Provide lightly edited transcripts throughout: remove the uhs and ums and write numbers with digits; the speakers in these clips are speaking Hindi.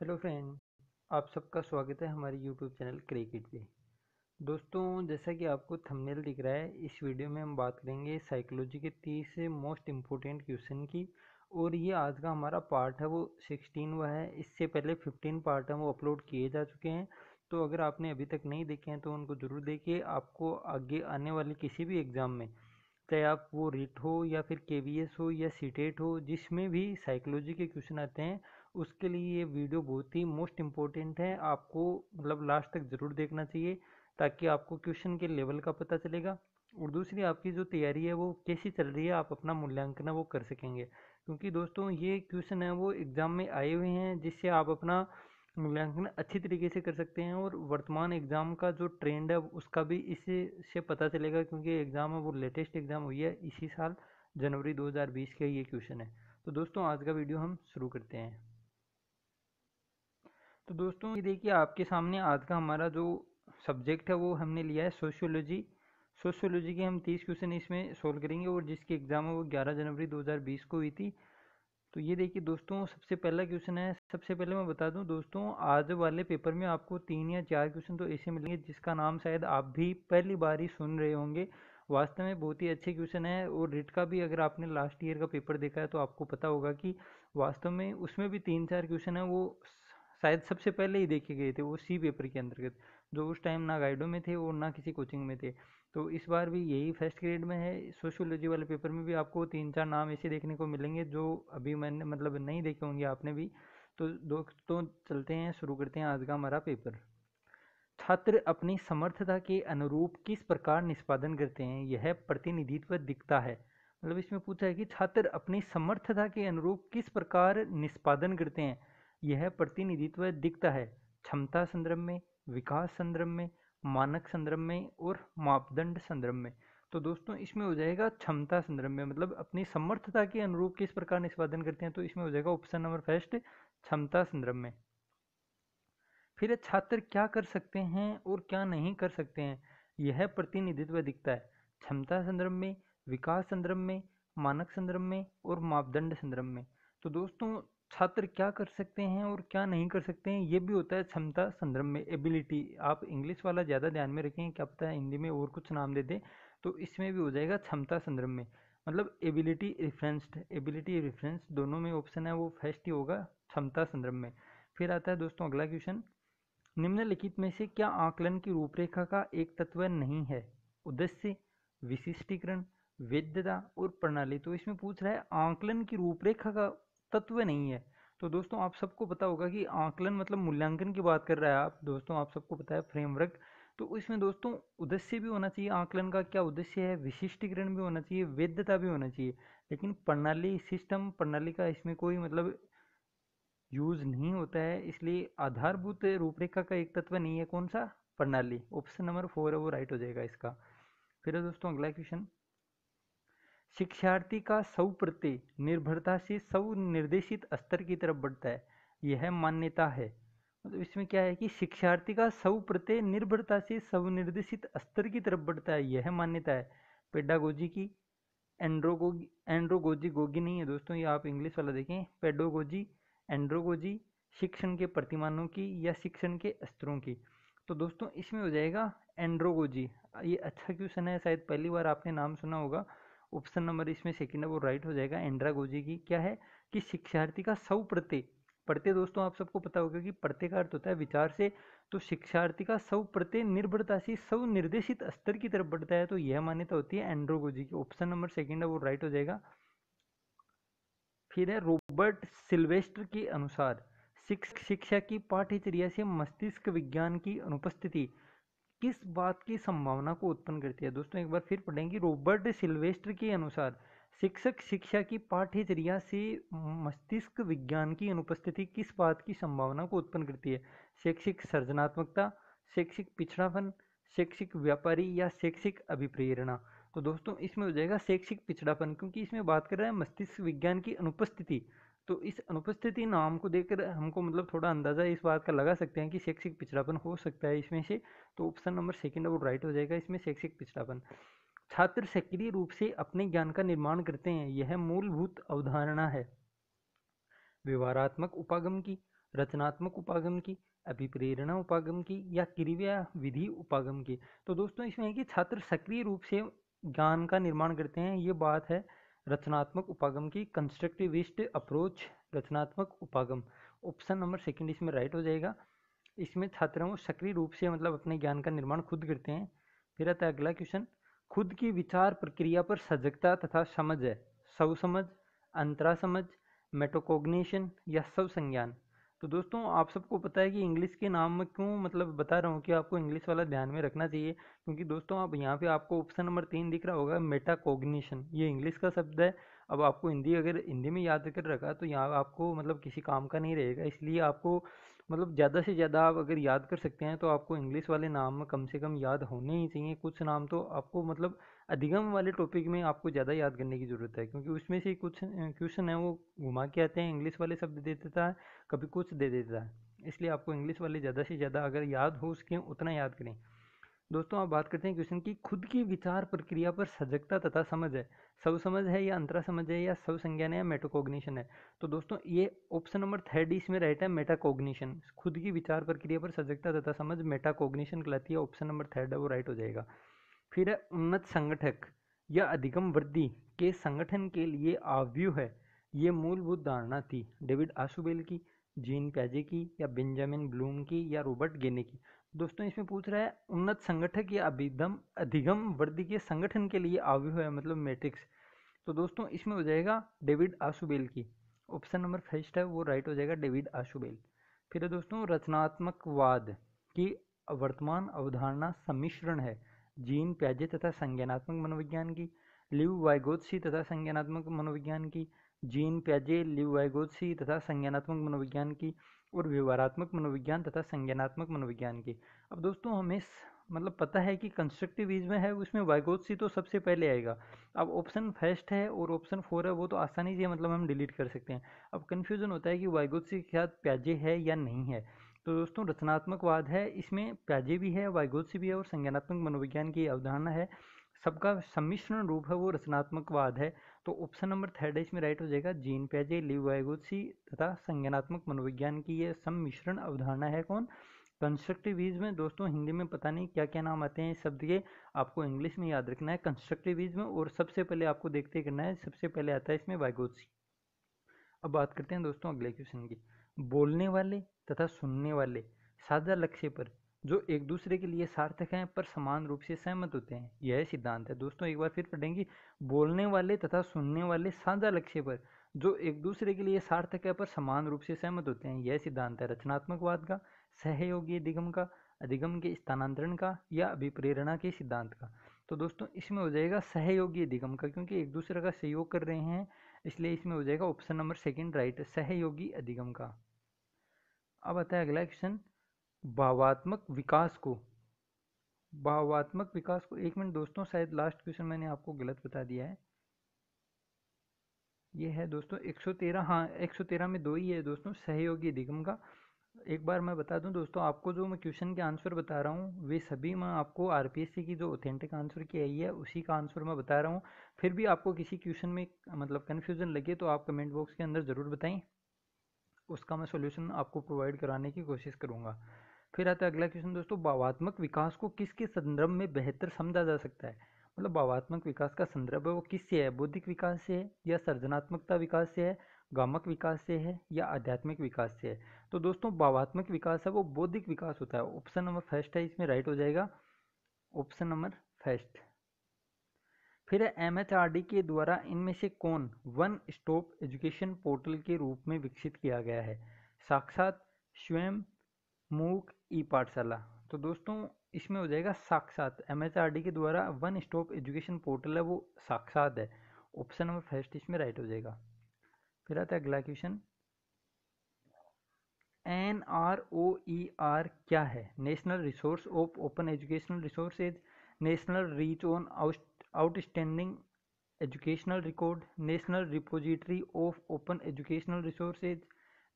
हेलो फ्रेंड, आप सबका स्वागत है हमारे यूट्यूब चैनल क्रिकेट पे। दोस्तों, जैसा कि आपको थंबनेल दिख रहा है, इस वीडियो में हम बात करेंगे साइकोलॉजी के 30 मोस्ट इम्पोर्टेंट क्वेश्चन की। और ये आज का हमारा पार्ट है वो 16वां है। इससे पहले 15 पार्ट हैं वो अपलोड किए जा चुके हैं। तो अगर आपने अभी तक नहीं देखे हैं तो उनको ज़रूर देखिए। आपको आगे आने वाले किसी भी एग्ज़ाम में, चाहे आप वो रीट हो या फिर केवीएस हो या सीटेट हो, जिसमें भी साइकोलॉजी के क्वेश्चन आते हैं उसके लिए ये वीडियो बहुत ही मोस्ट इम्पोर्टेंट है। आपको मतलब लास्ट तक ज़रूर देखना चाहिए ताकि आपको क्वेश्चन के लेवल का पता चलेगा। और दूसरी, आपकी जो तैयारी है वो कैसी चल रही है, आप अपना मूल्यांकन है वो कर सकेंगे। क्योंकि दोस्तों ये क्वेश्चन है वो एग्ज़ाम में आए हुए हैं जिससे आप अपना मूल्यांकन अच्छी तरीके से कर सकते हैं। और वर्तमान एग्ज़ाम का जो ट्रेंड है उसका भी इससे से पता चलेगा, क्योंकि एग्ज़ाम है वो लेटेस्ट एग्ज़ाम हुई है इसी साल जनवरी 2020 का ये क्वेश्चन है। तो दोस्तों आज का वीडियो हम शुरू करते हैं। तो दोस्तों ये देखिए, आपके सामने आज का हमारा जो सब्जेक्ट है वो हमने लिया है सोशियोलॉजी। सोशियोलॉजी के हम 30 क्वेश्चन इसमें सोल्व करेंगे और जिसकी एग्ज़ाम है वो 11 जनवरी 2020 को हुई थी। तो ये देखिए दोस्तों, सबसे पहला क्वेश्चन है। सबसे पहले मैं बता दूं दोस्तों, आज वाले पेपर में आपको 3 या 4 क्वेश्चन तो ऐसे मिलेंगे जिसका नाम शायद आप भी पहली बार ही सुन रहे होंगे। वास्तव में बहुत ही अच्छे क्वेश्चन है। और रिट का भी अगर आपने लास्ट ईयर का पेपर देखा है तो आपको पता होगा कि वास्तव में उसमें भी 3-4 क्वेश्चन है वो शायद सबसे पहले ही देखे गए थे, वो सी पेपर के अंतर्गत, जो उस टाइम ना गाइडों में थे और ना किसी कोचिंग में थे। तो इस बार भी यही फर्स्ट ग्रेड में है। सोशियोलॉजी वाले पेपर में भी आपको 3-4 नाम ऐसे देखने को मिलेंगे जो अभी मैंने मतलब नहीं देखे होंगे आपने भी। तो दोस्तों चलते हैं, शुरू करते हैं आज का हमारा पेपर। छात्र अपनी समर्थता के अनुरूप किस प्रकार निष्पादन करते हैं, यह प्रतिनिधित्व दिखता है। मतलब इसमें पूछा है कि छात्र अपनी समर्थता के अनुरूप किस प्रकार निष्पादन करते हैं, यह प्रतिनिधित्व दिखता है। क्षमता संदर्भ में, विकास संदर्भ में, मानक संदर्भ में और मापदंड संदर्भ में। तो दोस्तों इसमें हो जाएगा क्षमता संदर्भ में, मतलब अपनी समर्थता के अनुरूप किस प्रकार निष्पादन करते हैं, तो इसमें हो जाएगा ऑप्शन नंबर फर्स्ट, क्षमता संदर्भ में। फिर छात्र क्या कर सकते हैं और क्या नहीं कर सकते हैं, यह प्रतिनिधित्व दिखता है। क्षमता संदर्भ में, विकास संदर्भ में, मानक संदर्भ में और मापदंड संदर्भ में। तो दोस्तों छात्र क्या कर सकते हैं और क्या नहीं कर सकते हैं ये भी होता है क्षमता संदर्भ में। एबिलिटी, आप इंग्लिश वाला ज़्यादा ध्यान में रखें, क्या पता है हिंदी में और कुछ नाम दे दें। तो इसमें भी हो जाएगा क्षमता संदर्भ में, मतलब एबिलिटी रेफरेंस्ड, एबिलिटी रेफरेंस दोनों में ऑप्शन है वो फर्स्ट ही होगा क्षमता संदर्भ में। फिर आता है दोस्तों अगला क्वेश्चन, निम्नलिखित में से क्या आकलन की रूपरेखा का एक तत्व नहीं है। उद्देश्य, विशिष्टीकरण, वैधता और प्रणाली। तो इसमें पूछ रहा है आकलन की रूपरेखा का तत्व नहीं है। तो दोस्तों आप सबको पता होगा कि आकलन मतलब मूल्यांकन की बात कर रहा है आप दोस्तों, आप सबको पता है फ्रेमवर्क। तो इसमें दोस्तों उद्देश्य भी होना चाहिए, आकलन का क्या उद्देश्य है, विशिष्टीकरण भी होना चाहिए, वैधता भी होना चाहिए। लेकिन प्रणाली, सिस्टम, प्रणाली का इसमें कोई मतलब यूज नहीं होता है, इसलिए आधारभूत रूपरेखा का एक तत्व नहीं है। कौन सा? प्रणाली। ऑप्शन नंबर 4 है वो राइट हो जाएगा इसका। फिर है दोस्तों अगला क्वेश्चन, शिक्षार्थी का स्व प्रत्यय निर्भरता से स्व निर्देशित स्तर की तरफ बढ़ता है, यह मान्यता है। मतलब इसमें क्या है कि शिक्षार्थी का स्व प्रत्यय निर्भरता से स्व निर्देशित स्तर की तरफ बढ़ता है, यह मान्यता है। पेडागोजी की, एंड्रोगोगी, एंड्रोगोजी गोगी नहीं है दोस्तों, ये आप इंग्लिश वाला देखें। पेडोगोजी, एंड्रोगोजी, शिक्षण के प्रतिमानों की या शिक्षण के स्तरों की। तो दोस्तों इसमें हो जाएगा एंड्रोगोजी। ये अच्छा क्वेश्चन है, शायद पहली बार आपने नाम सुना होगा। ऑप्शन नंबर इसमें सेकंड है वो राइट हो जाएगा। एंड्रागोजी की क्या है कि शिक्षार्थी का स्व प्रत्यय, प्रत्यय दोस्तों आप सबको पता होगा कि प्रत्यय का अर्थ होता है विचार से। तो शिक्षार्थी का स्व प्रत्यय निर्भरता से स्व निर्देशित स्तर की तरफ बढ़ता है, तो यह मान्यता होती है एंड्रोगोजी की। ऑप्शन नंबर सेकंड है वो राइट हो जाएगा। फिर है रॉबर्ट सिल्वेस्टर के अनुसार शिक्षा की पाठ्यचर्या से मस्तिष्क विज्ञान की अनुपस्थिति किस बात की संभावना को उत्पन्न करती है। दोस्तों एक बार फिर पढ़ेंगे, रॉबर्ट सिल्वेस्टर के अनुसार शिक्षक शिक्षा की पाठ्यचर्या से मस्तिष्क विज्ञान की अनुपस्थिति किस बात की संभावना को उत्पन्न करती है। शैक्षिक सर्जनात्मकता, शैक्षिक पिछड़ापन, शैक्षिक व्यापारी या शैक्षिक अभिप्रेरणा। तो दोस्तों इसमें हो जाएगा शैक्षिक पिछड़ापन, क्योंकि इसमें बात कर रहा है मस्तिष्क विज्ञान की अनुपस्थिति। तो इस अनुपस्थिति नाम को देखकर हमको मतलब थोड़ा अंदाजा इस बात का लगा सकते हैं कि शैक्षिक पिछड़ापन हो सकता है इसमें से। तो ऑप्शन नंबर सेकंड वो राइट हो जाएगा इसमें, शैक्षिक पिछड़ापन। छात्र सक्रिय रूप से अपने ज्ञान का निर्माण करते हैं, यह मूलभूत अवधारणा है। व्यवहारात्मक उपागम की, रचनात्मक उपागम की, अभिप्रेरणा उपागम की या क्रिया विधि उपागम की। तो दोस्तों इसमें है कि छात्र सक्रिय रूप से ज्ञान का निर्माण करते हैं, ये बात है रचनात्मक उपागम की। कंस्ट्रक्टिविस्ट अप्रोच रचनात्मक उपागम, ऑप्शन नंबर सेकंड इसमें राइट हो जाएगा। इसमें छात्रों सक्रिय रूप से मतलब अपने ज्ञान का निर्माण खुद करते हैं। फिर आता है अगला क्वेश्चन, खुद की विचार प्रक्रिया पर सजगता तथा समझ है, स्व समझ, अंतरा समझ, मेटाकोग्निशन या स्व संज्ञान। तो दोस्तों आप सबको पता है कि इंग्लिश के नाम में क्यों मतलब बता रहा हूँ कि आपको इंग्लिश वाला ध्यान में रखना चाहिए, क्योंकि दोस्तों आप यहाँ पे आपको ऑप्शन नंबर 3 दिख रहा होगा मेटाकोग्निशन, ये इंग्लिश का शब्द है। अब आपको हिंदी अगर हिंदी में याद कर रखा तो यहाँ आपको मतलब किसी काम का नहीं रहेगा, इसलिए आपको मतलब ज़्यादा से ज़्यादा आप अगर याद कर सकते हैं तो आपको इंग्लिश वाले नाम कम से कम याद होने ही चाहिए। कुछ नाम तो आपको मतलब अधिगम वाले टॉपिक में आपको ज़्यादा याद करने की ज़रूरत है, क्योंकि उसमें से कुछ क्वेश्चन है वो घुमा के आते हैं, इंग्लिश वाले शब्द दे देता है, कभी कुछ दे देता है, इसलिए आपको इंग्लिश वाले ज़्यादा से ज़्यादा अगर याद हो सके उतना याद करें। दोस्तों आप बात करते हैं क्वेश्चन की, खुद की विचार प्रक्रिया पर सजगता तथा समझ है, स्व समझ है या अंतरा समझ है या स्व संज्ञान है या मेटाकोग्निशन है। तो दोस्तों ये ऑप्शन नंबर थर्ड इसमें राइट है, मेटाकोग्निशन। खुद की विचार प्रक्रिया पर सजगता तथा समझ मेटाकोग्निशन कहलाती है, ऑप्शन नंबर थर्ड है वो राइट हो जाएगा। फिर है उन्नत संगठक या अधिगम वृद्धि के संगठन के लिए आव्यूह है, ये मूलभूत धारणा थी डेविड आशुबेल की, जीन प्याजे की या बेंजामिन ब्लूम की या रॉबर्ट गेने की। दोस्तों इसमें पूछ रहा है उन्नत संगठक या अभिगम अधिगम वृद्धि के संगठन के लिए आव्यूह है मतलब मैट्रिक्स। तो दोस्तों इसमें हो जाएगा डेविड आशुबेल की, ऑप्शन नंबर फर्स्ट है वो राइट हो जाएगा, डेविड आशुबेल। फिर है दोस्तों रचनात्मकवाद की वर्तमान अवधारणा सम्मिश्रण है, जीन प्याजे तथा संज्ञानात्मक मनोविज्ञान की, लिव वाइगोत्स्की तथा संज्ञानात्मक मनोविज्ञान की, जीन प्याजे लिव वाइगोत्स्की तथा संज्ञानात्मक मनोविज्ञान की, और व्यवहारात्मक मनोविज्ञान तथा संज्ञानात्मक मनोविज्ञान की। अब दोस्तों हमें मतलब पता है कि कंस्ट्रक्टिविज्म है उसमें वाइगोत्स्की तो सबसे पहले आएगा। अब ऑप्शन फर्स्ट है और ऑप्शन 4 है वो तो आसानी से मतलब हम डिलीट कर सकते हैं। अब कन्फ्यूजन होता है कि वाइगोत्स्की के साथ प्याजे है या नहीं है। तो दोस्तों रचनात्मकवाद है, इसमें प्याजे भी है, वाइगोत्स्की भी है और संज्ञानात्मक मनोविज्ञान की अवधारणा है, सबका सम्मिश्रण रूप है वो रचनात्मकवाद है। तो ऑप्शन नंबर थर्ड है इसमें राइट हो जाएगा, जीन प्याजे लिव वाइगोत्स्की तथा संज्ञानात्मक मनोविज्ञान की ये सम्मिश्रण अवधारणा है कौन, कंस्ट्रक्टिविज्म में। दोस्तों हिंदी में पता नहीं क्या क्या नाम आते हैं इस शब्द के, आपको इंग्लिश में याद रखना है कंस्ट्रक्टिविज्म, और सबसे पहले आपको देखते करना है, सबसे पहले आता है इसमें वाइगोत्स्की। अब बात करते हैं दोस्तों अगले क्वेश्चन की, बोलने वाले तथा सुनने वाले साझा लक्ष्य पर जो एक दूसरे के लिए सार्थक हैं पर समान रूप से सहमत होते हैं, यह सिद्धांत है। दोस्तों एक बार फिर पढ़ेंगे, बोलने वाले तथा सुनने वाले साझा लक्ष्य पर जो एक दूसरे के लिए सार्थक है पर समान रूप से सहमत होते हैं, यह सिद्धांत है रचनात्मकवाद का, सहयोगी अधिगम का, अधिगम के स्थानांतरण का या अभिप्रेरणा के सिद्धांत का। तो दोस्तों इसमें हो जाएगा सहयोगी अधिगम का, क्योंकि एक दूसरे का सहयोग कर रहे हैं, इसलिए इसमें हो जाएगा ऑप्शन नंबर सेकंड राइट, सहयोगी अधिगम का। अब आता है अगला क्वेश्चन, भावात्मक विकास को, भावात्मक विकास को, एक मिनट दोस्तों शायद लास्ट क्वेश्चन मैंने आपको गलत बता दिया है, ये है दोस्तों 113, हाँ 113 में दो ही है दोस्तों सहयोगी अधिगम का। एक बार मैं बता दूं दोस्तों आपको, जो मैं क्वेश्चन के आंसर बता रहा हूँ वे सभी मैं आपको आरपीएससी की जो ऑथेंटिक आंसर की आई है उसी का आंसर मैं बता रहा हूँ। फिर भी आपको किसी क्वेश्चन में मतलब कन्फ्यूजन लगे तो आप कमेंट बॉक्स के अंदर ज़रूर बताएं, उसका मैं सॉल्यूशन आपको प्रोवाइड कराने की कोशिश करूंगा। फिर आता है अगला क्वेश्चन दोस्तों, भावात्मक विकास को किसके संदर्भ में बेहतर समझा जा सकता है, मतलब भावात्मक विकास का संदर्भ है वो किससे है, बौद्धिक विकास से है या सृजनात्मकता विकास से है, गामक विकास से है या आध्यात्मिक विकास से है। तो दोस्तों भावात्मक विकास है वो बौद्धिक विकास होता है, ऑप्शन नंबर फर्स्ट है इसमें राइट हो जाएगा, ऑप्शन नंबर फर्स्ट। फिर एमएचआरडी के द्वारा इनमें से कौन वन स्टॉप एजुकेशन पोर्टल के रूप में विकसित किया गया है, साक्षात, स्वयं, मूक, ई पाठशाला। तो दोस्तों इसमें हो जाएगा साक्षात, एमएचआरडी के द्वारा वन स्टॉप एजुकेशन पोर्टल है वो साक्षात है, ऑप्शन नंबर फर्स्ट इसमें राइट हो जाएगा। फिर आता है अगला क्वेश्चन, NROER क्या है, national resource of open educational resources, national reach on outstanding educational record, national repository of open educational resources,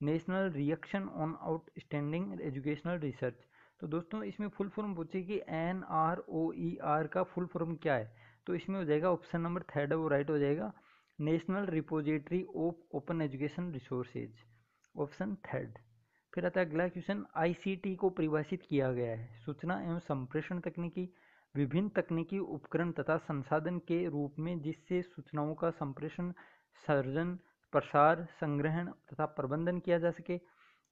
national reaction on outstanding educational research. तो दोस्तों इसमें फुल फॉर्म पूछे कि NROER का फुल फॉर्म क्या है, तो इसमें हो जाएगा ऑप्शन नंबर थर्ड है वो राइट हो जाएगा, national repository of open education resources, option third. फिर आता है अगला क्वेश्चन, आईसीटी को परिभाषित किया गया है सूचना एवं संप्रेषण तकनीकी विभिन्न तकनीकी उपकरण तथा संसाधन के रूप में जिससे सूचनाओं का संप्रेषण, सर्जन, प्रसार, संग्रहण तथा प्रबंधन किया जा सके।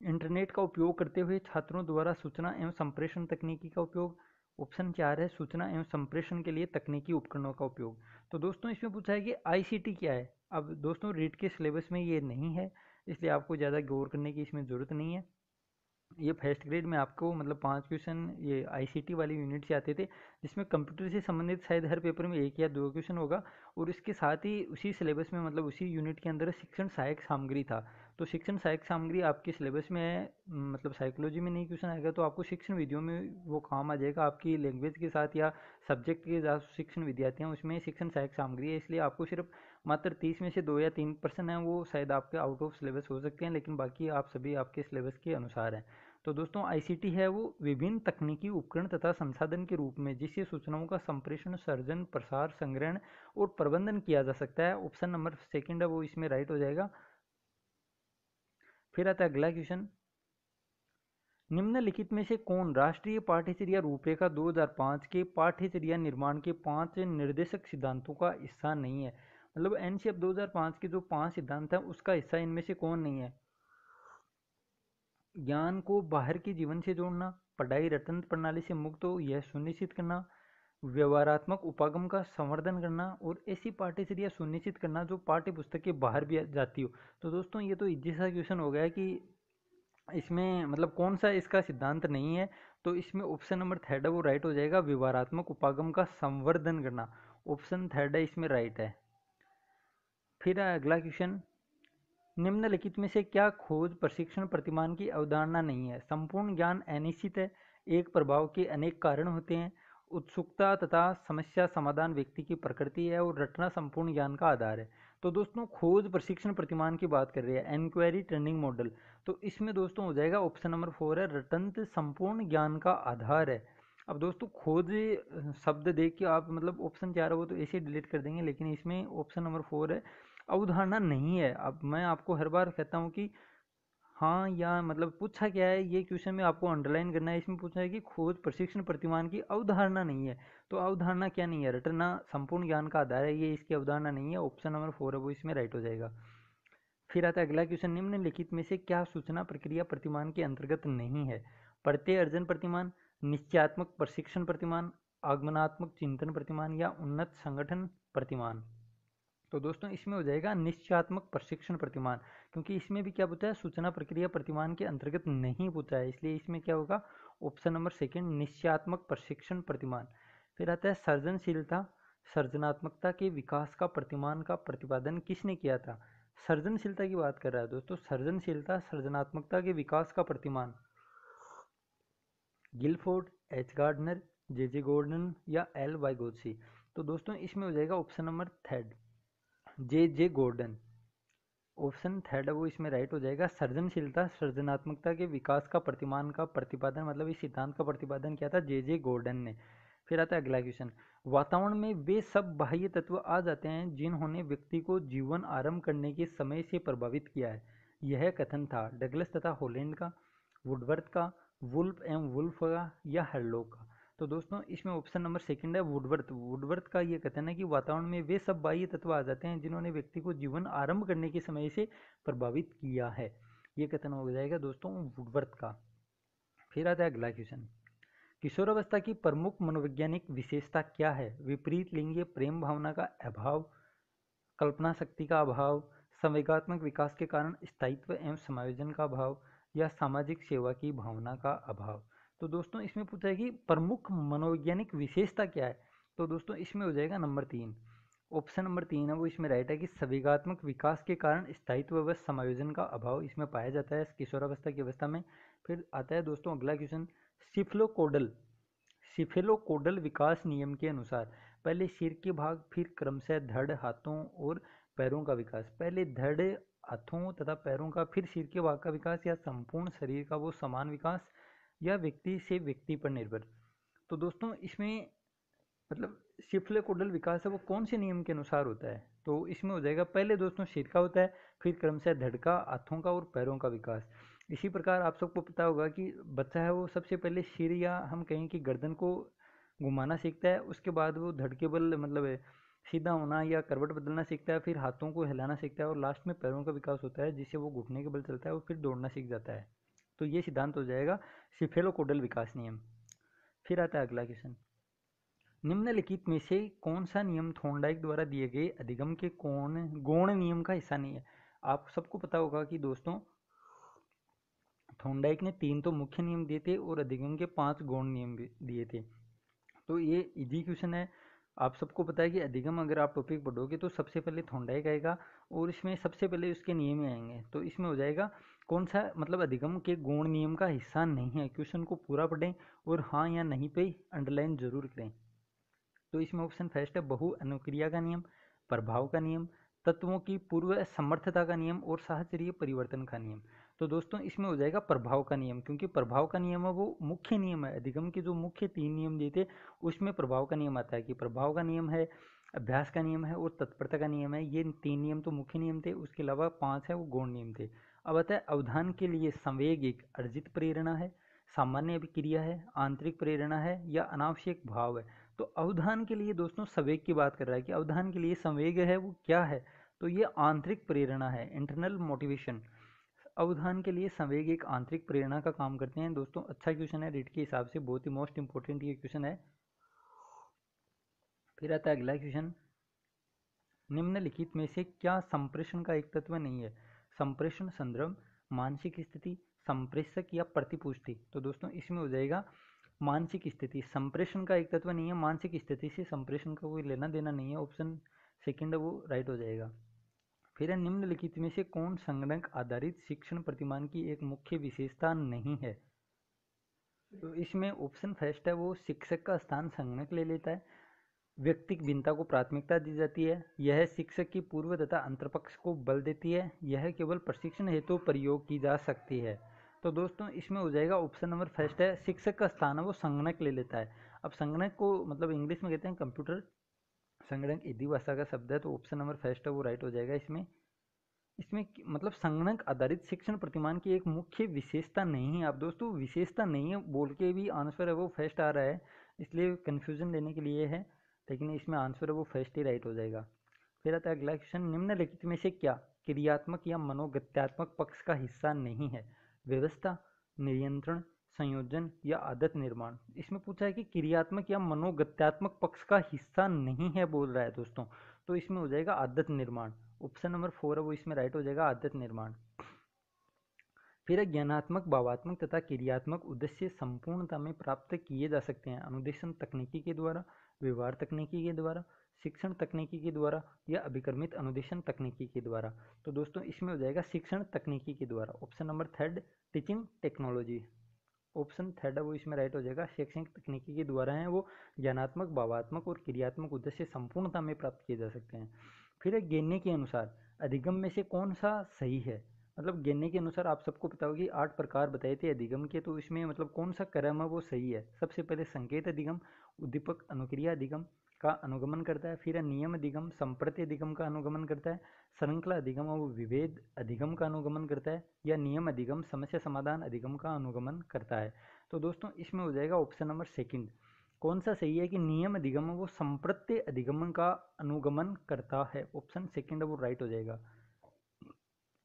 इंटरनेट का उपयोग करते हुए छात्रों द्वारा सूचना एवं संप्रेषण तकनीकी का उपयोग। ऑप्शन 4 है सूचना एवं संप्रेषण के लिए तकनीकी उपकरणों का उपयोग। तो दोस्तों इसमें पूछा है कि आईसीटी क्या है। अब दोस्तों रीट के सिलेबस में ये नहीं है, इसलिए आपको ज़्यादा गौर करने की इसमें ज़रूरत नहीं है। ये फर्स्ट ग्रेड में आपको मतलब 5 क्वेश्चन ये आईसीटी वाली यूनिट से आते थे, जिसमें कंप्यूटर से संबंधित शायद हर पेपर में 1 या 2 क्वेश्चन होगा। और इसके साथ ही उसी सिलेबस में मतलब उसी यूनिट के अंदर शिक्षण सहायक सामग्री था। तो शिक्षण सहायक सामग्री आपके सिलेबस में है, मतलब साइकोलॉजी में नहीं क्वेश्चन आएगा तो आपको शिक्षण विधियों में वो काम आ जाएगा आपकी लैंग्वेज के साथ या सब्जेक्ट के साथ शिक्षण विद्यार्थी हैं उसमें शिक्षण सहायक सामग्री है। इसलिए आपको सिर्फ मात्र 30 में से 2 या 3% हैं वो शायद आपके आउट ऑफ सिलेबस हो सकते हैं, लेकिन बाकी आप सभी आपके सिलेबस के अनुसार हैं। तो दोस्तों आईसीटी है वो विभिन्न तकनीकी उपकरण तथा संसाधन के रूप में जिससे सूचनाओं का संप्रेषण, सर्जन, प्रसार, संग्रहण और प्रबंधन किया जा सकता है। ऑप्शन नंबर सेकंड है वो इसमें राइट हो जाएगा। फिर आता है अगला क्वेश्चन, निम्नलिखित में से कौन राष्ट्रीय पाठ्यचर्या रूपरेखा 2005 के पाठ्यचर्या निर्माण के 5 निर्देशक सिद्धांतों का हिस्सा नहीं है। मतलब एनसीएफ 2005 के जो 5 सिद्धांत हैं उसका हिस्सा इनमें से कौन नहीं है। ज्ञान को बाहर के जीवन से जोड़ना, पढ़ाई रटन प्रणाली से मुक्त हो यह सुनिश्चित करना, व्यवहारात्मक उपागम का संवर्धन करना और ऐसी पाठ्यचर्या सुनिश्चित करना जो पाठ्य पुस्तक के बाहर भी जाती हो। तो दोस्तों ये तो इजी सा क्वेश्चन हो गया कि इसमें मतलब कौन सा इसका सिद्धांत नहीं है। तो इसमें ऑप्शन नंबर थर्ड है वो राइट हो जाएगा, व्यवहारात्मक उपागम का संवर्धन करना। ऑप्शन थर्ड है इसमें राइट है। फिर अगला क्वेश्चन, निम्नलिखित में से क्या खोज प्रशिक्षण प्रतिमान की अवधारणा नहीं है। संपूर्ण ज्ञान अनिश्चित है, एक प्रभाव के अनेक कारण होते हैं, उत्सुकता तथा समस्या समाधान व्यक्ति की प्रकृति है और रटना संपूर्ण ज्ञान का आधार है। तो दोस्तों खोज प्रशिक्षण प्रतिमान की बात कर रहे हैं, एनक्वायरी ट्रेनिंग मॉडल। तो इसमें दोस्तों हो जाएगा ऑप्शन नंबर 4 है, रटंत संपूर्ण ज्ञान का आधार है। अब दोस्तों खोज शब्द देख के आप मतलब ऑप्शन 4 है वो तो ऐसे डिलीट कर देंगे, लेकिन इसमें ऑप्शन नंबर 4 है अवधारणा नहीं है। अब मैं आपको हर बार कहता हूँ कि हाँ या मतलब पूछा क्या है, ये क्वेश्चन में आपको अंडरलाइन करना है। इसमें पूछा है कि खोज प्रशिक्षण प्रतिमान की अवधारणा नहीं है। तो अवधारणा क्या नहीं है, रटना संपूर्ण ज्ञान का आधार है, ये इसकी अवधारणा नहीं है। ऑप्शन नंबर 4 है वो इसमें राइट हो जाएगा। फिर आता है अगला क्वेश्चन, निम्नलिखित में से क्या सूचना प्रक्रिया प्रतिमान के अंतर्गत नहीं है। प्रत्यय अर्जन प्रतिमान, निश्चयात्मक प्रशिक्षण प्रतिमान, आगमनात्मक चिंतन प्रतिमान या उन्नत संगठन प्रतिमान। तो दोस्तों इसमें हो जाएगा निश्चयात्मक प्रशिक्षण प्रतिमान, क्योंकि इसमें भी क्या पूछा है, सूचना प्रक्रिया प्रतिमान के अंतर्गत नहीं पूछा है, इसलिए इसमें क्या होगा ऑप्शन नंबर सेकंड, निश्चयात्मक प्रशिक्षण प्रतिमान। फिर आता है सर्जनशीलता, सृजनात्मकता के विकास का प्रतिमान का प्रतिपादन किसने किया था। सर्जनशीलता की बात कर रहा है दोस्तों, सर्जनशीलता सृजनात्मकता के विकास का प्रतिमान Guilford, H Gardner, J Gordon या एल वाइगोत्सी। तो दोस्तों इसमें हो जाएगा option number third, J Gordon. Option third है वो इसमें राइट हो जाएगा। सृजनशीलता सृजनात्मकता के विकास का प्रतिमान का प्रतिपादन मतलब इस सिद्धांत का प्रतिपादन किया था जे गॉर्डन ने। फिर आता है अगला क्वेश्चन, वातावरण में वे सब बाह्य तत्व आ जाते हैं जिन्होंने व्यक्ति को जीवन आरंभ करने के समय से प्रभावित किया है। यह कथन था डगलस तथा हॉलैंड का, वुडवर्थ का, वुल्फ एवं वुल्फ का या हरलॉक का। तो दोस्तों इसमें ऑप्शन नंबर सेकंड है वुडवर्थ का ये कथन है कि वातावरण में वे सब बाह्य तत्व आ जाते हैं जिन्होंने व्यक्ति को जीवन आरंभ करने के समय से प्रभावित किया है। ये कथन हो जाएगा दोस्तों वुडवर्थ का। फिर आता है अगला क्वेश्चन, किशोरावस्था की प्रमुख मनोवैज्ञानिक विशेषता क्या है। विपरीत लिंगीय प्रेम भावना का अभाव, कल्पना शक्ति का अभाव, संवेगात्मक विकास के कारण स्थायित्व एवं समायोजन का अभाव या सामाजिक सेवा की भावना का अभाव। तो दोस्तों इसमें पूछा है कि प्रमुख मनोवैज्ञानिक विशेषता क्या है। तो दोस्तों इसमें हो जाएगा नंबर 3, ऑप्शन नंबर 3 है वो इसमें राइट है कि संवेगात्मक विकास के कारण स्थायित्व व समायोजन का अभाव इसमें पाया जाता है किशोरावस्था की अवस्था में। फिर आता है दोस्तों अगला क्वेश्चन, सिफेलोकोडल विकास नियम के अनुसार पहले सिर के भाग फिर क्रमशः धड़, हाथों और पैरों का विकास, पहले धड़, हाथों तथा पैरों का फिर सिर के भाग का विकास या संपूर्ण शरीर का वो समान विकास या व्यक्ति से व्यक्ति पर निर्भर। तो दोस्तों इसमें मतलब सिफेलोकोडल विकास है वो कौन से नियम के अनुसार होता है। तो इसमें हो जाएगा पहले दोस्तों सिर का होता है, फिर क्रमशः धड़ का, हाथों का और पैरों का विकास। इसी प्रकार आप सबको पता होगा कि बच्चा है वो सबसे पहले सिर या हम कहें कि गर्दन को घुमाना सीखता है, उसके बाद वो धड़ के बल मतलब सीधा होना या करवट बदलना सीखता है, फिर हाथों को हिलाना सीखता है और लास्ट में पैरों का विकास होता है जिससे वो घुटने के बल चलता है और फिर दौड़ना सीख जाता है। तो ये सिद्धांत हो जाएगा सिफेलोकोडल विकास नियम। फिर आता है अगला क्वेश्चन, निम्नलिखित में से कौन सा नियम थॉर्नडाइक द्वारा दिए गए अधिगम के गौण नियम का हिस्सा नहीं है। आप सबको पता होगा कि दोस्तों थॉर्नडाइक ने 3 तो मुख्य नियम दिए थे और अधिगम के 5 गौण नियम भी दिए थे। तो ये इजी क्वेश्चन है। आप सबको पता है कि अधिगम अगर आप टॉपिक पढ़ोगे तो सबसे पहले थॉर्नडाइक आएगा और इसमें सबसे पहले उसके नियम ही आएंगे। तो इसमें हो जाएगा कौन सा मतलब अधिगम के गौण नियम का हिस्सा नहीं है। क्वेश्चन को पूरा पढ़ें और हाँ या नहीं पे अंडरलाइन जरूर करें। तो इसमें ऑप्शन फर्स्ट है बहु अनुक्रिया का नियम, प्रभाव का नियम, तत्वों की पूर्व समर्थता का नियम और साहचर्य परिवर्तन का नियम। तो दोस्तों इसमें हो जाएगा प्रभाव का नियम, क्योंकि प्रभाव का नियम है वो मुख्य नियम है। अधिगम के जो मुख्य 3 नियम दिए थे उसमें प्रभाव का नियम आता है कि प्रभाव का नियम है, अभ्यास का नियम है और तत्परता का नियम है। ये 3 नियम तो मुख्य नियम थे, उसके अलावा 5 है वो गौण नियम थे। अब आता है अवधान के लिए संवेग एक अर्जित प्रेरणा है, सामान्य अभिक्रिया है, आंतरिक प्रेरणा है या अनावश्यक भाव है। तो अवधान के लिए दोस्तों संवेग की बात कर रहा है कि अवधान के लिए संवेग है वो क्या है, तो ये आंतरिक प्रेरणा है, इंटरनल मोटिवेशन। अवधान के लिए संवेग एक आंतरिक प्रेरणा का काम करते हैं। दोस्तों अच्छा क्वेश्चन है, रीट के हिसाब से बहुत ही मोस्ट इंपोर्टेंट ये क्वेश्चन है। फिर आता है अगला क्वेश्चन, निम्नलिखित में से क्या संप्रेषण का एक तत्व नहीं है। संप्रेषण संदर्भ, मानसिक स्थिति, संप्रेषक या प्रतिपुष्टि। तो दोस्तों इसमें हो जाएगा मानसिक स्थिति। संप्रेषण का एक तत्व नहीं है, मानसिक स्थिति से संप्रेषण का कोई लेना देना नहीं है। ऑप्शन सेकंड वो राइट हो जाएगा। फिर है निम्नलिखित में से कौन संगणक आधारित शिक्षण प्रतिमान की एक मुख्य विशेषता नहीं है। तो इसमें ऑप्शन फर्स्ट है वो शिक्षक का स्थान संगणक ले लेता है, व्यक्तिक भिन्नता को प्राथमिकता दी जाती है, यह शिक्षक की पूर्व तथा अंतरपक्ष को बल देती है, यह केवल प्रशिक्षण हेतु प्रयोग की जा सकती है। तो दोस्तों इसमें हो जाएगा ऑप्शन नंबर फर्स्ट है शिक्षक का स्थान है वो संगणक ले लेता है। अब संगणक को मतलब इंग्लिश में कहते हैं कंप्यूटर, संगणक हिंदी भाषा का शब्द है, तो ऑप्शन नंबर फर्स्ट है वो राइट हो जाएगा। इसमें इसमें मतलब संगणक आधारित शिक्षण प्रतिमान की एक मुख्य विशेषता नहीं है। आप दोस्तों विशेषता नहीं है बोल के भी आंसर है वो फर्स्ट आ रहा है, इसलिए कंफ्यूजन लेने के लिए है, लेकिन इसमें आंसर है वो फर्स्ट ही राइट हो जाएगा। फिर आता है अगला क्वेश्चन, निम्नलिखित में से क्या क्रियात्मक या मनोगत्यात्मक पक्ष का हिस्सा नहीं है। व्यवस्था, नियंत्रण, संयोजन या आदत निर्माण। इसमें पूछा है कि क्रियात्मक या मनोगत्यात्मक पक्ष का हिस्सा नहीं है बोल रहा है दोस्तों, तो इसमें हो जाएगा आदत निर्माण। ऑप्शन नंबर 4 है वो इसमें राइट हो जाएगा, आदत निर्माण। फिर है ज्ञानात्मक, भावात्मक तथा क्रियात्मक उद्देश्य संपूर्णता में प्राप्त किए जा सकते हैं अनुदेशन तकनीकी के द्वारा, व्यवहार तकनीकी के द्वारा, शिक्षण तकनीकी के द्वारा या अभिक्रमित अनुदेशन तकनीकी के द्वारा। तो दोस्तों इसमें हो जाएगा शिक्षण तकनीकी के द्वारा। Option number third teaching technology, option third है वो इसमें राइट हो जाएगा। शैक्षणिक तकनीकी के द्वारा हैं वो ज्ञानात्मक, भावात्मक और क्रियात्मक उद्देश्य संपूर्णता में प्राप्त किए जा सकते हैं। फिर है गेन्ने के अनुसार अधिगम में से कौन सा सही है। मतलब गेन्ने के अनुसार आप सबको पता होगी 8 प्रकार बताए थे अधिगम के, तो इसमें मतलब कौन सा क्रम है वो सही है। सबसे पहले संकेत अधिगम, उद्दीपक अनुक्रिया अधिगम का अनुगमन करता है। फिर है नियम अधिगम, संप्रति अधिगम का अनुगमन करता है। श्रृंखला अधिगम और विभेद अधिगम का अनुगमन करता है, या नियम अधिगम समस्या समाधान अधिगम का अनुगमन करता है। तो दोस्तों इसमें हो जाएगा ऑप्शन नंबर सेकंड। कौन सा सही है कि नियम अधिगम वो संप्रत्य अधिगम का अनुगमन करता है। ऑप्शन सेकंड है वो राइट हो जाएगा।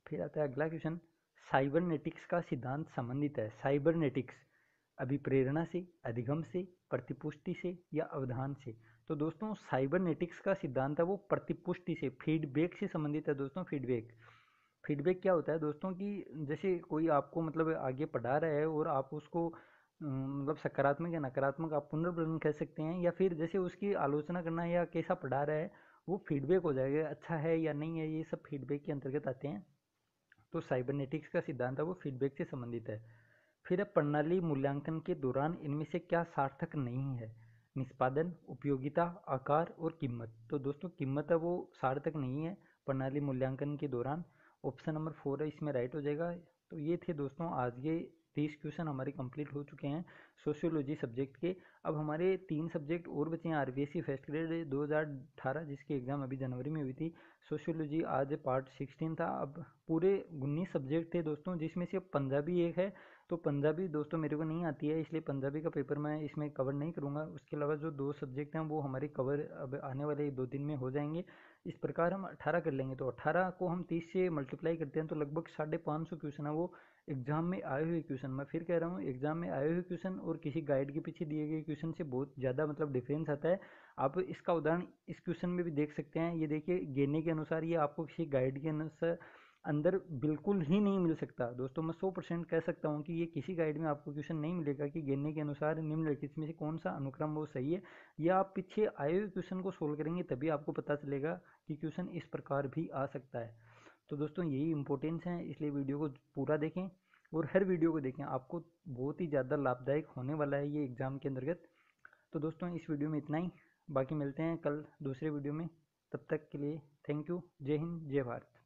फिर आता है अगला क्वेश्चन, साइबरनेटिक्स का सिद्धांत संबंधित है। साइबरनेटिक्स अभिप्रेरणा से, अधिगम से, प्रतिपुष्टि से या अवधान से। तो दोस्तों साइबरनेटिक्स का सिद्धांत है वो प्रतिपुष्टि से, फीडबैक से संबंधित है। दोस्तों फीडबैक, फीडबैक क्या होता है दोस्तों कि जैसे कोई आपको मतलब आगे पढ़ा रहा है और आप उसको मतलब सकारात्मक या नकारात्मक आप पुनर्वलन कह सकते हैं, या फिर जैसे उसकी आलोचना करना या कैसा पढ़ा रहा है वो फीडबैक हो जाएगा, अच्छा है या नहीं है, ये सब फीडबैक के अंतर्गत आते हैं। तो साइबरनेटिक्स का सिद्धांत है वो फीडबैक से संबंधित है। फिर प्रणाली मूल्यांकन के दौरान इनमें से क्या सार्थक नहीं है। निष्पादन, उपयोगिता, आकार और कीमत। तो दोस्तों कीमत है वो सार्थक नहीं है प्रणाली मूल्यांकन के दौरान। ऑप्शन नंबर 4 है इसमें राइट हो जाएगा। तो ये थे दोस्तों आज के 30 क्वेश्चन हमारे कंप्लीट हो चुके हैं सोशियोलॉजी सब्जेक्ट के। अब हमारे 3 सब्जेक्ट और बचे हैं। आरबीएससी फर्स्ट ग्रेड 2018 जिसकी एग्ज़ाम अभी जनवरी में हुई थी, सोशियोलॉजी आज पार्ट 16 था। अब पूरे 19 सब्जेक्ट थे दोस्तों, जिसमें से पंजाबी एक है। तो पंजाबी दोस्तों मेरे को नहीं आती है, इसलिए पंजाबी का पेपर मैं इसमें कवर नहीं करूँगा। उसके अलावा जो 2 सब्जेक्ट हैं वो हमारे कवर अब आने वाले 2 दिन में हो जाएंगे। इस प्रकार हम 18 कर लेंगे। तो 18 को हम 30 से मल्टीप्लाई करते हैं तो लगभग 550 क्वेश्चन है वो एग्जाम में आए हुए क्वेश्चन। मैं फिर कह रहा हूँ, एग्जाम में आए हुए क्वेश्चन और किसी गाइड के पीछे दिए गए क्वेश्चन से बहुत ज़्यादा मतलब डिफरेंस आता है। आप इसका उदाहरण इस क्वेश्चन में भी देख सकते हैं। ये देखिए, गेने के अनुसार ये आपको किसी गाइड के अनुसार अंदर बिल्कुल ही नहीं मिल सकता दोस्तों। मैं 100% कह सकता हूँ कि ये किसी गाइड में आपको क्वेश्चन नहीं मिलेगा कि गेने के अनुसार निम्नलिखित में से कौन सा अनुक्रम वो सही है। या आप पीछे आए हुए क्वेश्चन को सोल्व करेंगे तभी आपको पता चलेगा कि क्वेश्चन इस प्रकार भी आ सकता है। तो दोस्तों यही इंपॉर्टेंस है, इसलिए वीडियो को पूरा देखें और हर वीडियो को देखें, आपको बहुत ही ज़्यादा लाभदायक होने वाला है ये एग्ज़ाम के अंतर्गत। तो दोस्तों इस वीडियो में इतना ही, बाकी मिलते हैं कल दूसरे वीडियो में। तब तक के लिए थैंक यू। जय हिंद, जय भारत।